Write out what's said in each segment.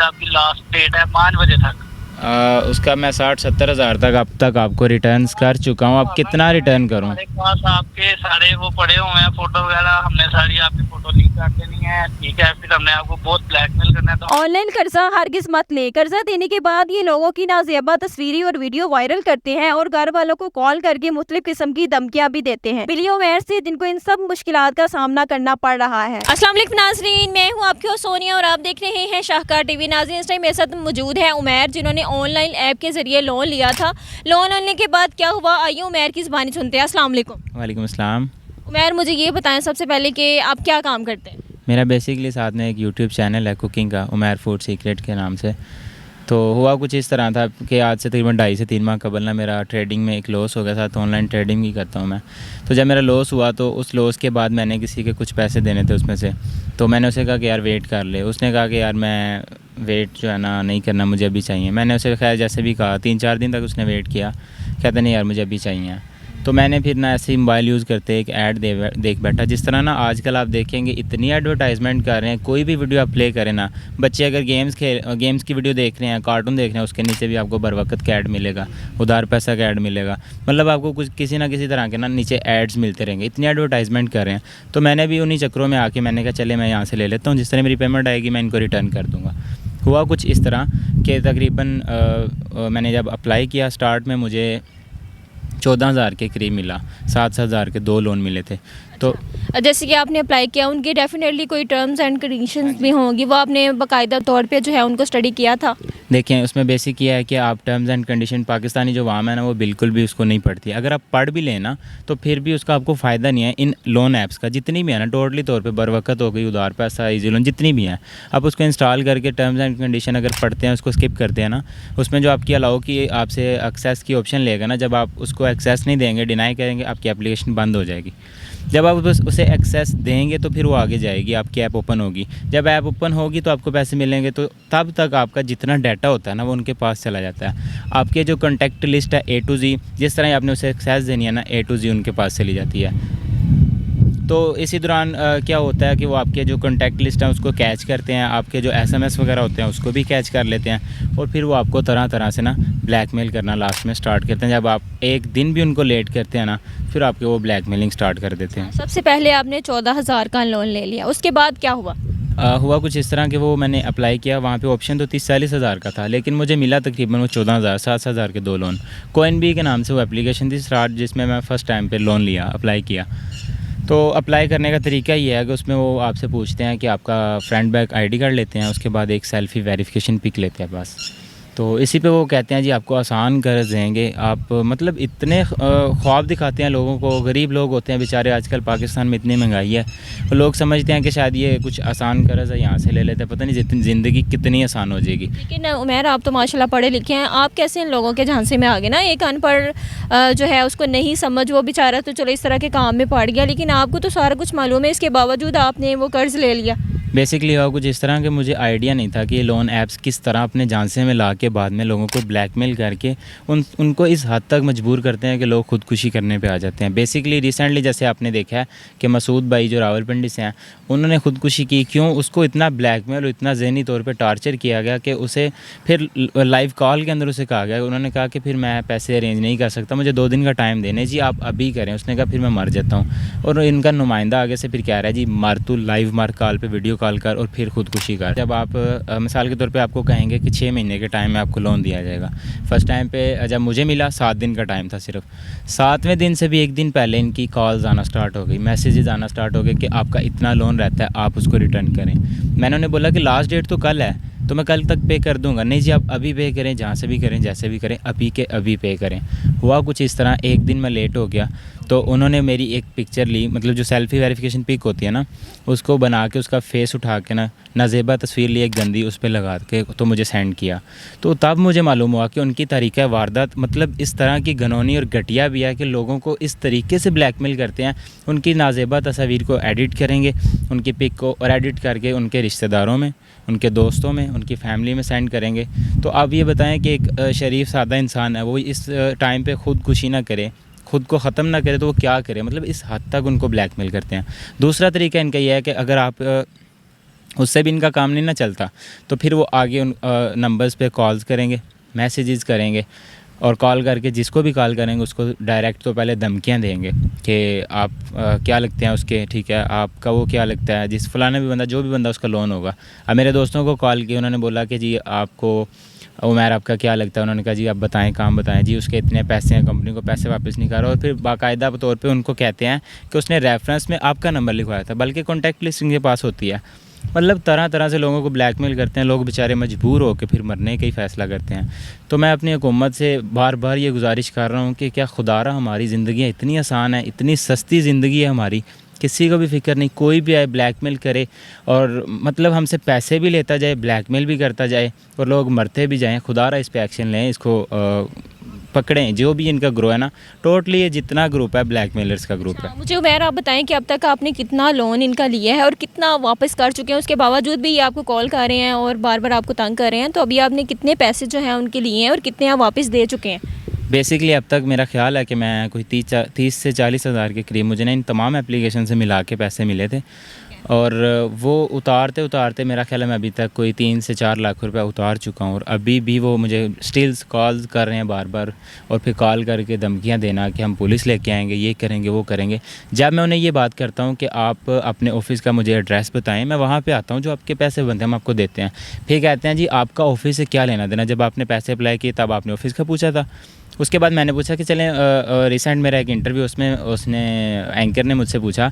से आपकी last date है 5 बजे तक। उसका मैं 60-70 हज़ार तक अब तक आपको रिटर्न्स कर चुका हूँ। अब कितना रिटर्न करूँ? हमारे पास आपके सारे वो पड़े हुए हैं फोटो वगैरह, हमने सारी आपकी फोटो लिंक कर देनी है, ठीक है। फिर हमने आपको बहुत ब्लैकमेल करना है। तो ऑनलाइन कर्जा हरगिज मत ले। कर्जा देने के बाद ये लोगों की नाजेबा तस्वीरें और वीडियो वायरल करते हैं और घर वालों को कॉल करके मुख्तलिफ किस्म की धमकियां भी देते हैं बिलियोनर से, जिनको इन सब मुश्किलात का सामना करना पड़ रहा है। अस्सलाम वालेकुम नाज़रीन, मैं हूँ आपकी होस्ट सोनिया और आप देख रहे हैं शाहकार टीवी। नाज़रीन, इस टाइम मेरे साथ मौजूद है उमैर, जिन्होंने ऑनलाइन ऐप के जरिए लोन लिया था। लोन लेने के बाद क्या हुआ, आइए उमैर की ज़बानी सुनते हैं। अस्सलाम वालेकुम। वालेकुम अस्सलाम। उमैर, मुझे ये बताएं सबसे पहले कि आप क्या काम करते हैं? मेरा बेसिकली साथ में एक यूट्यूब चैनल है कुकिंग का, उमैर फूड सीक्रेट के नाम से। तो हुआ कुछ इस तरह था कि आज से तकरीबन 2.5 से 3 माह कबल ना मेरा ट्रेडिंग में एक लॉस हो गया था। तो ऑनलाइन ट्रेडिंग ही करता हूँ मैं। तो जब मेरा लॉस हुआ तो उस लॉस के बाद मैंने किसी के कुछ पैसे देने थे उसमें से, तो मैंने उसे कहा कि यार वेट कर ले। उसने कहा कि यार मैं वेट जो है ना नहीं करना, मुझे अभी चाहिए। मैंने उसे खैर जैसे भी कहा, 3-4 दिन तक उसने वेट किया, कहता नहीं यार मुझे अभी चाहिए। तो मैंने फिर ना ऐसे ही मोबाइल यूज़ करते एक ऐड देख बैठा। जिस तरह ना आजकल आप देखेंगे इतनी एडवर्टाइजमेंट कर रहे हैं, कोई भी वीडियो आप प्ले करें ना, बच्चे अगर गेम्स की वीडियो देख रहे हैं, कार्टून देख रहे हैं, उसके नीचे भी आपको बर वक्त का ऐड मिलेगा, उधार पैसा का ऐड मिलेगा। मतलब आपको कुछ किसी ना किसी तरह के ना नीचे एड्स मिलते रहेंगे, इतनी एडवर्टाइजमेंट कर रहे हैं। तो मैंने भी उन्हीं चक्करों में आके मैंने कहा चले मैं यहाँ से ले लेता हूँ, जिस तरह मेरी पेमेंट आएगी मैं इनको रिटर्न कर दूँगा। हुआ कुछ इस तरह कि तकरीबन मैंने जब अप्लाई किया स्टार्ट में मुझे 14,000 के करीब मिला, 7 हज़ार के 2 लोन मिले थे। तो जैसे कि आपने अप्लाई किया, उनकी डेफिनेटली कोई टर्म्स एंड कंडीशंस भी होंगी, वो आपने बाकायदा तौर पे जो है उनको स्टडी किया था? देखें, उसमें बेसिक ये है कि आप टर्म्स एंड कंडीशन पाकिस्तानी जो वाम है ना वो बिल्कुल भी उसको नहीं पढ़ती। अगर आप पढ़ भी लें ना तो फिर भी उसका आपको फ़ायदा नहीं है। इन लोन ऐप्स का जितनी भी है ना, टोटली तौर पे बरवकत हो गई, उधार पैसा, इजी लोन, जितनी भी हैं, आप उसको इंस्टॉल करके टर्म्स एंड कंडीशन अगर पढ़ते हैं, उसको स्किप करते हैं ना, उसमें जो आपकी अलाउ की आपसे एक्सेस की ऑप्शन लेगा ना, जब आप उसको एक्सेस नहीं देंगे, डिनाई करेंगे, आपकी एप्लीकेशन बंद हो जाएगी। जब आप उसे एक्सेस देंगे तो फिर वो आगे जाएगी, आपकी ऐप ओपन होगी। जब ऐप ओपन होगी तो आपको पैसे मिलेंगे। तो तब तक आपका जितना डाटा होता है ना वो उनके पास चला जाता है। आपके जो कॉन्टैक्ट लिस्ट है A to Z, जिस तरह आपने उसे एक्सेस देनी है ना, A to Z उनके पास चली जाती है। तो इसी दौरान क्या होता है कि वो आपके जो कॉन्टैक्ट लिस्ट है उसको कैच करते हैं, आपके जो SMS वगैरह होते हैं उसको भी कैच कर लेते हैं, और फिर वो आपको तरह तरह से ना ब्लैकमेल करना लास्ट में स्टार्ट करते हैं। जब आप एक दिन भी उनको लेट करते हैं ना, फिर आपके वो ब्लैकमेलिंग स्टार्ट कर देते हैं। सबसे पहले आपने 14,000 का लोन ले लिया, उसके बाद क्या हुआ? हुआ कुछ इस तरह कि वो मैंने अप्लाई किया, वहाँ पे ऑप्शन तो 30-40 हज़ार का था, लेकिन मुझे मिला तकरीबन वो 14,000, 7 हज़ार के 2 लोन। कोइनबी के नाम से वो एप्लीकेशन थी स्टार्ट, जिसमें मैं फ़र्स्ट टाइम पे लोन लिया, अप्लाई किया। तो अप्लाई करने का तरीका ये है कि उसमें वो आपसे पूछते हैं कि आपका फ्रंट बैक ID कार्ड लेते हैं, उसके बाद एक सेल्फ़ी वेरिफिकेशन पिक लेते हैं बस। तो इसी पे वो कहते हैं जी आपको आसान कर्ज देंगे। आप मतलब इतने ख्वाब दिखाते हैं लोगों को। गरीब लोग होते हैं बेचारे, आजकल पाकिस्तान में इतनी महंगाई है, तो लोग समझते हैं कि शायद ये कुछ आसान कर्ज है, यहाँ से ले लेते हैं, पता नहीं जितनी ज़िंदगी कितनी आसान हो जाएगी। लेकिन उमैर, आप तो माशाल्लाह पढ़े लिखे हैं, आप कैसे इन लोगों के झांसे में आ गए ना? एक अनपढ़ जो है उसको नहीं समझ, वो बेचारा तो चलो इस तरह के काम में पड़ गया, लेकिन आपको तो सारा कुछ मालूम है, इसके बावजूद आपने वो कर्ज़ ले लिया। बेसिकली हुआ कुछ इस तरह कि मुझे आइडिया नहीं था कि ये लोन ऐप्स किस तरह अपने झांसे में ला के बाद में लोगों को ब्लैकमेल करके उनको इस हद तक मजबूर करते हैं कि लोग खुदकुशी करने पे आ जाते हैं। बेसिकली रिसेंटली जैसे आपने देखा है कि मसूद भाई जो रावलपिंडी से हैं, उन्होंने खुदकुशी की। क्यों? उसको इतना ब्लैकमेल और इतना ज़हनी तौर पे टार्चर किया गया कि उसे फिर लाइव कॉल के अंदर उसे कहा गया, उन्होंने कहा कि फिर मैं पैसे अरेंज नहीं कर सकता, मुझे 2 दिन का टाइम देने जी, आप अभी करें। उसने कहा फिर मैं मर जाता हूँ। और इनका नुमाइंदा आगे से फिर कह रहा है जी मर तू, लाइव मर, कॉल पे वीडियो कॉल कर और फिर खुदकुशी कर। जब आप मिसाल के तौर पे आपको कहेंगे कि 6 महीने के टाइम में आपको लोन दिया जाएगा, फ़र्स्ट टाइम पे जब मुझे मिला 7 दिन का टाइम था सिर्फ। 7वें दिन से भी 1 दिन पहले इनकी कॉल्स आना स्टार्ट हो गई, मैसेजेस आना स्टार्ट हो गए कि आपका इतना लोन रहता है, आप उसको रिटर्न करें। मैंने उन्हें बोला कि लास्ट डेट तो कल है, तो मैं कल तक पे कर दूंगा। नहीं जी, आप अभी पे करें, जहाँ से भी करें, जैसे भी करें, अभी के अभी पे करें। हुआ कुछ इस तरह, एक दिन मैं लेट हो गया तो उन्होंने मेरी एक पिक्चर ली, मतलब जो सेल्फ़ी वेरिफिकेशन पिक होती है ना, उसको बना के उसका फेस उठा के ना नाजेबा तस्वीर ली एक गंदी, उस पर लगा के तो मुझे सेंड किया। तो तब मुझे मालूम हुआ कि उनकी तरीक़ा वारदात मतलब इस तरह की घनौनी और घटिया भी है कि लोगों को इस तरीके से ब्लैकमेल करते हैं। उनकी नाजेबा तस्वीर को एडिट करेंगे, उनकी पिक को, और एडिट करके उनके रिश्तेदारों में, उनके दोस्तों में, उनकी फ़ैमिली में सेंड करेंगे। तो आप ये बताएं कि एक शरीफ सादा इंसान है, वो इस टाइम पे खुदकुशी ना करे, खुद को ख़त्म ना करे, तो वो क्या करे? मतलब इस हद तक उनको ब्लैकमेल करते हैं। दूसरा तरीका इनका यह है कि अगर आप उससे भी इनका काम नहीं ना चलता। तो फिर वो आगे उन नंबर्स पे कॉल्स करेंगे, मैसेजेस करेंगे, और कॉल करके जिसको भी कॉल करेंगे उसको डायरेक्ट तो पहले धमकियां देंगे कि आप क्या लगते हैं उसके, ठीक है, आपका वो क्या लगता है, जिस फलाना भी बंदा, जो भी बंदा उसका लोन होगा। अब मेरे दोस्तों को कॉल किया, उन्होंने बोला कि जी आपको उमर आपका क्या लगता है, उन्होंने कहा जी आप बताएं, काम बताएं जी, उसके इतने पैसे हैं, कंपनी को पैसे वापस नहीं कर रहा। और फिर बाकायदा तौर पे उनको कहते हैं कि उसने रेफरेंस में आपका नंबर लिखवाया था, बल्कि कॉन्टैक्ट लिस्ट इनके पास होती है। मतलब तरह तरह से लोगों को ब्लैकमेल करते हैं, लोग बेचारे मजबूर होकर फिर मरने का ही फ़ैसला करते हैं। तो मैं अपनी हुकूमत से बार बार ये गुजारिश कर रहा हूँ कि क्या खुदारा हमारी ज़िंदगी इतनी आसान है, इतनी सस्ती ज़िंदगी है हमारी, किसी को भी फ़िक्र नहीं, कोई भी आए ब्लैकमेल करे और मतलब हमसे पैसे भी लेता जाए, ब्लैकमेल भी करता जाए और लोग मरते भी जाएं। खुदारा इस पे एक्शन लें, इसको पकड़ें। जो भी इनका ग्रुप है ना, टोटली ये जितना ग्रुप है ब्लैकमेलर्स का ग्रुप है। मुझे उमैर आप बताएं कि अब तक आपने कितना लोन इनका लिया है और कितना वापस कर चुके हैं, उसके बावजूद भी ये आपको कॉल कर रहे हैं और बार बार आपको तंग कर रहे हैं। तो अभी आपने कितने पैसे जो हैं उनके लिए हैं और कितने आप वापस दे चुके हैं? बेसिकली अब तक मेरा ख्याल है कि मैं कोई 30 से 40 हज़ार के करीब मुझे ना इन तमाम एप्लीकेशन से मिला के पैसे मिले थे। और वो उतारते उतारते मेरा ख्याल है मैं अभी तक कोई 3 से 4 लाख रुपए उतार चुका हूँ। और अभी भी वो मुझे स्टिल्स कॉल्स कर रहे हैं बार बार, और फिर कॉल करके धमकियाँ देना कि हम पुलिस लेके आएंगे, ये करेंगे, वो करेंगे। जब मैं उन्हें ये बात करता हूँ कि आप अपने ऑफ़िस का मुझे एड्रेस बताएं, मैं वहाँ पे आता हूँ, जो आपके पैसे बनते हैं हम आपको देते हैं। फिर कहते हैं जी आपका ऑफ़िस से क्या लेना देना, जब आपने पैसे अप्लाई किए तब आपने ऑफ़िस का पूछा था। उसके बाद मैंने पूछा कि चलें, रिसेंट मेरा एक इंटरव्यू, उसमें उसने एंकर ने मुझसे पूछा,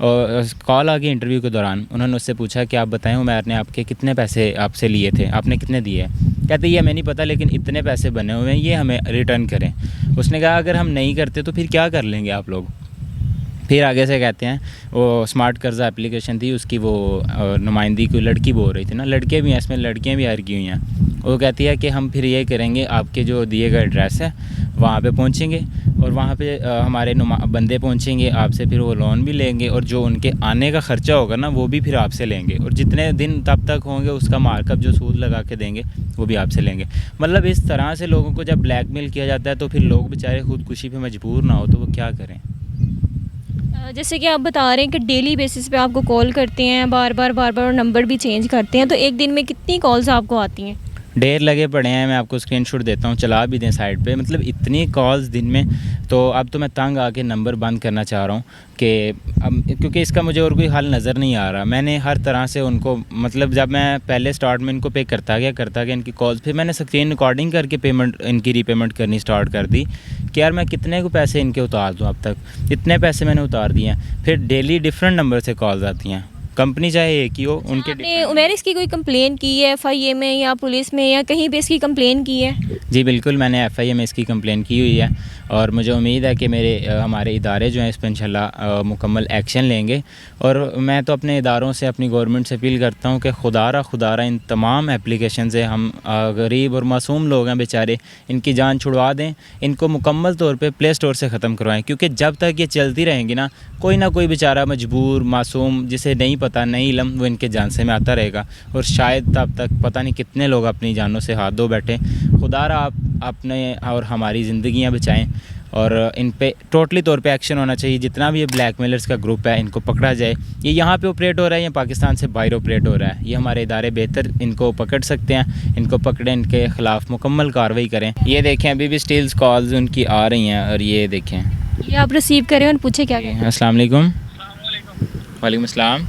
और कॉल आ गई इंटरव्यू के दौरान, उन्होंने उससे पूछा कि आप बताएं उमैर ने आपके कितने पैसे आपसे लिए थे, आपने कितने दिए। कहते ये हमें नहीं पता, लेकिन इतने पैसे बने हुए हैं, ये हमें रिटर्न करें। उसने कहा अगर हम नहीं करते तो फिर क्या कर लेंगे आप लोग। फिर आगे से कहते हैं वो स्मार्ट कर्जा एप्लीकेशन थी, उसकी वो नुमाइंदी कोई लड़की बोल रही थी ना, लड़के भी हैं इसमें, लड़कियां भी हायर की हुई हैं। वो कहती है कि हम फिर ये करेंगे, आपके जो दिए गए एड्रेस है वहाँ पे पहुँचेंगे और वहाँ पे हमारे बंदे पहुँचेंगे आपसे, फिर वो लोन भी लेंगे और जो उनके आने का ख़र्चा होगा ना वो भी फिर आपसे लेंगे, और जितने दिन तब तक होंगे उसका मार्कअप जो सूद लगा के देंगे वो भी आपसे लेंगे। मतलब इस तरह से लोगों को जब ब्लैकमेल किया जाता है तो फिर लोग बेचारे खुदकुशी पे मजबूर ना हो तो वो क्या करें। जैसे कि आप बता रहे हैं कि डेली बेसिस पे आपको कॉल करते हैं बार बार और नंबर भी चेंज करते हैं, तो एक दिन में कितनी कॉल्स आपको आती हैं? ढेर लगे पड़े हैं, मैं आपको स्क्रीनशॉट देता हूँ, चला भी दें साइड पे। मतलब इतनी कॉल्स दिन में, तो अब तो मैं तंग आके नंबर बंद करना चाह रहा हूँ कि अब, क्योंकि इसका मुझे और कोई हल नज़र नहीं आ रहा। मैंने हर तरह से उनको, मतलब जब मैं पहले स्टार्ट में इनको पे करता गया इनकी कॉल्स, फिर मैंने स्क्रीन रिकॉर्डिंग करके पेमेंट, इनकी रीपेमेंट करनी स्टार्ट कर दी कि यार मैं कितने को पैसे इनके उतार दूँ। अब तक इतने पैसे मैंने उतार दिए हैं। फिर डेली डिफरेंट नंबर से कॉल्स आती हैं, कंपनी चाहे एक ही हो, उनके। आपने उमैर इसकी कोई कंप्लेन की है FIA में या पुलिस में या कहीं पे इसकी कंप्लेन की है? जी बिल्कुल, मैंने FIA में इसकी कंप्लेन की हुई है और मुझे उम्मीद है कि हमारे इदारे जो हैं इस पर इंशाल्लाह मुकम्मल एक्शन लेंगे। और मैं तो अपने इदारों से, अपनी गवर्नमेंट से अपील करता हूँ कि खुदारा इन तमाम एप्लीकेशन से हम गरीब और मासूम लोग हैं बेचारे, इनकी जान छुड़वा दें, इनको मुकम्मल तौर पे प्ले स्टोर से ख़त्म करवाएं। क्योंकि जब तक ये चलती रहेंगी ना कोई बेचारा मजबूर मासूम जिसे नहीं पता, नहीं इल्म, वो इनके झांसे में आता रहेगा और शायद तब तक पता नहीं कितने लोग अपनी जानों से हाथ धो बैठे। खुदारा आप अपने और हमारी ज़िंदगियां बचाएं और इन पे टोटली तौर पे एक्शन होना चाहिए। जितना भी ये ब्लैकमेलर्स का ग्रुप है इनको पकड़ा जाए। ये यहाँ पे ऑपरेट हो रहा है या पाकिस्तान से बाहर ऑपरेट हो रहा है, ये हमारे इदारे बेहतर इनको पकड़ सकते हैं। इनको पकड़ें, इनके ख़िलाफ़ मुकम्मल कार्रवाई करें। ये देखें अभी भी स्टिल्स कॉल्स उनकी आ रही हैं और ये देखें, ये आप रिसीव करें और पूछे क्या कहें। अस्सलाम वालेकुम। वालेकुम अस्सलाम।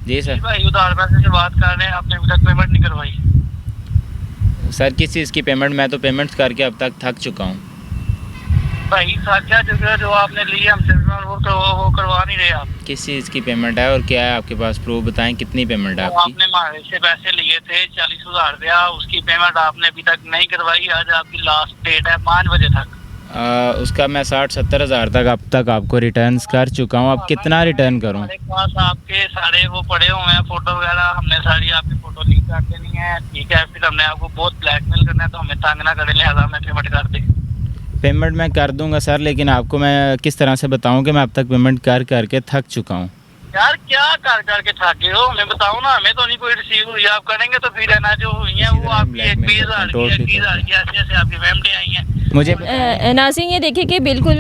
जी सर। भाई उधार पैसे से बात कर रहे हैं, आपने अभी तक पेमेंट नहीं करवाई। सर किस चीज़ की पेमेंट? मैं तो पेमेंट्स करके अब तक थक चुका हूँ भाई। साझा जो आपने लिए हमसे वो करवा नहीं रहे आप। किस चीज़ की पेमेंट है और क्या है आपके पास प्रूफ? बताएं कितनी पेमेंट है तो आपकी? आपने हमारे से पैसे लिए थे 40,000 रुपया, उसकी पेमेंट आपने अभी तक नहीं करवाई। आज आपकी लास्ट डेट है 5 बजे तक। उसका मैं 60-70 हज़ार तक अब तक आपको रिटर्न कर चुका हूँ। अब कितना रिटर्न करूँ? हमारे पास आपके सारे वो पड़े हुए हैं, फोटो वगैरह। हमने सारी आपकी फोटो लिंक कर देनी है, ठीक है। फिर हमने आपको बहुत ब्लैकमेल करना है, तो हमें तंग ना करें, लिहाजा हमें पेमेंट कर दें। पेमेंट मैं कर दूंगा सर, लेकिन आपको मैं किस तरह से बताऊं कि मैं अब तक पेमेंट करके थक चुका हूँ। यार क्या करके थके हो, हमें बताओ ना। हमें तो नहीं कोई रिसीव हुई, आप करेंगे तो फिर है ना जो हुई है वो आपकी 20,000 की, 20,000 की ऐसे ऐसे आपकी पेमेंटें आई हैं। मुझे नाज़रीन ये देखिए कि बिल्कुल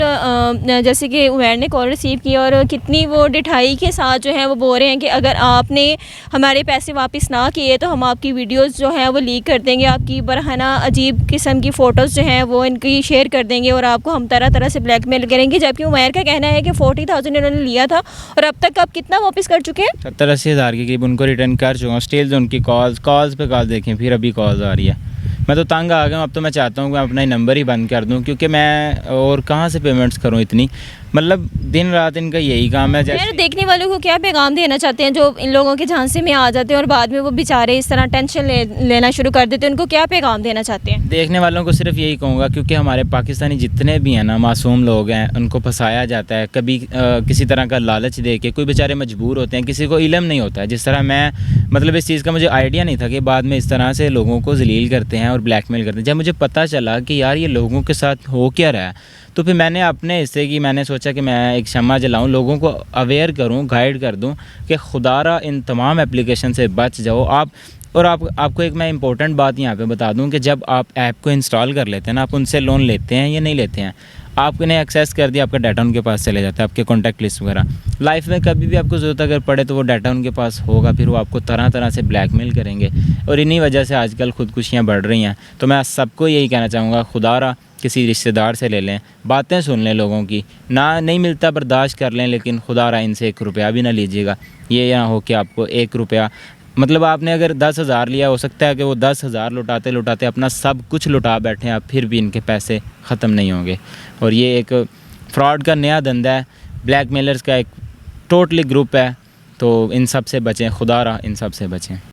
जैसे कि उमैर ने कॉल रिसीव की और कितनी वो डिठाई के साथ जो है वो बोल रहे हैं कि अगर आपने हमारे पैसे वापस ना किए तो हम आपकी वीडियोस जो हैं वो लीक कर देंगे, आपकी बरहना अजीब किस्म की फ़ोटोज़ जो हैं वो इनकी शेयर कर देंगे और आपको हम तरह तरह से ब्लैकमेल करेंगे। जबकि उमैर का कहना है कि 40,000 इन्होंने लिया था और अब तक आप कितना वापस कर चुके हैं? 70-80 हज़ार के करीब उनको रिटर्न कर चुका हूँ। स्टिल उनकी कॉल्स पे कॉल देखें, फिर अभी कॉल्स आ रही है। मैं तो तंग आ गया हूँ। अब तो मैं चाहता हूँ कि मैं अपना ही नंबर ही बंद कर दूँ, क्योंकि मैं और कहाँ से पेमेंट्स करूँ इतनी, मतलब दिन रात इनका यही काम है। यार देखने वालों को क्या पैगाम देना चाहते हैं जो इन लोगों के झांसे में आ जाते हैं और बाद में वो बेचारे इस तरह टेंशन लेना शुरू कर देते हैं, उनको क्या पैगाम देना चाहते हैं? देखने वालों को सिर्फ यही कहूँगा, क्योंकि हमारे पाकिस्तानी जितने भी हैं ना मासूम लोग हैं, उनको फंसाया जाता है कभी किसी तरह का लालच दे के। कोई बेचारे मजबूर होते हैं, किसी को इल्म नहीं होता है। जिस तरह मैं, मतलब इस चीज़ का मुझे आइडिया नहीं था कि बाद में इस तरह से लोगों को जलील करते हैं और ब्लैकमेल करते हैं। जब मुझे पता चला कि यार ये लोगों के साथ हो क्या रहा है, तो फिर मैंने अपने हिस्से की मैंने सोचा कि मैं एक शम्मा जलाऊं, लोगों को अवेयर करूं, गाइड कर दूं कि खुदारा इन तमाम एप्लीकेशन से बच जाओ आप। और आपको एक मैं इंपॉर्टेंट बात यहाँ पे बता दूं कि जब आप ऐप को इंस्टॉल कर लेते हैं ना, आप उनसे लोन लेते हैं या नहीं लेते हैं, आपने एक्सेस कर दिया, आपका डाटा उनके पास चले जाता है, आपके कॉन्टैक्ट लिस्ट वगैरह। लाइफ में कभी भी आपको ज़रूरत अगर पड़े तो वो डाटा उनके पास होगा, फिर वो आपको तरह तरह से ब्लैकमेल करेंगे और इन्हीं वजह से आजकल खुदकुशियाँ बढ़ रही हैं। तो मैं सबको यही कहना चाहूँगा, खुदारा किसी रिश्तेदार से ले लें, बातें सुन लें लोगों की, ना नहीं मिलता बर्दाश्त कर लें, लेकिन खुदारा इनसे 1 रुपया भी ना लीजिएगा। ये ना हो कि आपको 1 रुपया, मतलब आपने अगर 10,000 लिया, हो सकता है कि वो 10,000 लुटाते लुटाते अपना सब कुछ लुटा बैठें आप, फिर भी इनके पैसे ख़त्म नहीं होंगे। और ये एक फ्रॉड का नया धंधा है, ब्लैकमेलर्स का एक टोटली ग्रुप है। तो इन सब से बचें, खुदारा इन सब से बचें।